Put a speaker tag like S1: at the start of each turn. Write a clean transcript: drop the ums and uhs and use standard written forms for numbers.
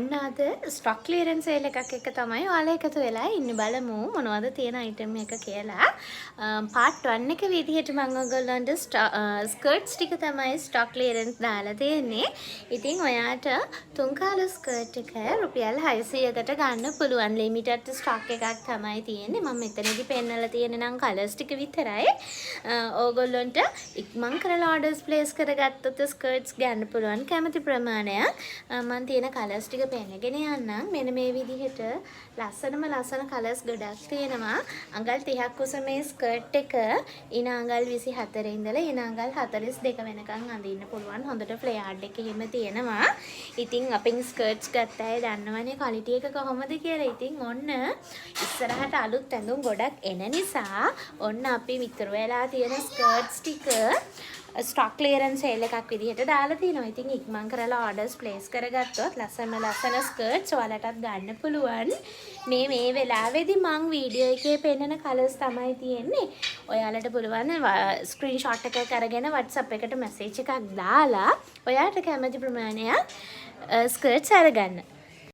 S1: ඔන්න අද stock clearance sale එකක් එක තමයි ඔයාලා එකතු වෙලා ඉන්නේ. බලමු මොනවද තියෙන අයිටම් එක කියලා. පාර්ට් 1 එක විදිහට මම ඔයගොල්ලන්ට ස්කර්ට්ස් ටික තමයි ස්ටොක් ක්ලියරන්ස් දාලා තියෙන්නේ. ඉතින් ඔයාට තුන් කාල ස්කර්ට් එක රුපියල් 600කට ගන්න පුළුවන්. ලිමිටඩ් ස්ටොක් එකක් තමයි තියෙන්නේ. මම මෙතනදී පෙන්නලා තියෙන්නේ නම් කලර්ස් ටික විතරයි. ඕගොල්ලන්ට ඉක්මන් කරලා ඕඩර්ස් ප්ලේස් කරගත්තොත් ස්කර්ට්ස් ගන්න පුළුවන් කැමති ප්‍රමාණයක්. මම තියෙන කලර්ස් ටික පෙන්නගෙන යන්නම්. මෙන්න මේ විදිහට ලස්සන කලර්ස් ගොඩක් තියෙනවා. අඟල් 30ක් උස මේ ස්කර්ට් එක ඉන අඟල් 24 ඉඳලා ඉන අඟල් 42 වෙනකන් අඳින්න පුළුවන්. හොඳට ෆ්ලෙයාර්ඩ් එක එහෙම තියෙනවා. ඉතින් අපෙන් ස්කර්ට්ස් ගත්ත අය දන්නවනේ ක්වලිටි එක කොහොමද කියලා. ඉතින් ඔන්න ඉස්සරහට අලුත් ඇඳුම් ගොඩක් එන නිසා ඔන්න අපි විතර වෙලා තියෙන ස්කර්ට්ස් ටික ස්ටොක් ක්ලියරන්ස් සේල් එකක් විදිහට දාලා තිනවා. ඉතින් ඉක්මන් කරලා ඕඩර්ස් ප්ලේස් කරගත්තොත් ලස්සන ස්කර්ට්ස් ඔයාලටත් ගන්න පුළුවන්. මේ වෙලාවේදී මම වීඩියෝ එකේ පෙන්නන කලර්ස් තමයි තියෙන්නේ. ඔයාලට පුළුවන් ස්ක්‍රීන්ෂොට් එකක් අරගෙන WhatsApp එකට මැසේජ් එකක් දාලා ඔයාලට කැමති ප්‍රමාණයක් ස්කර්ට්ස් අරගන්න.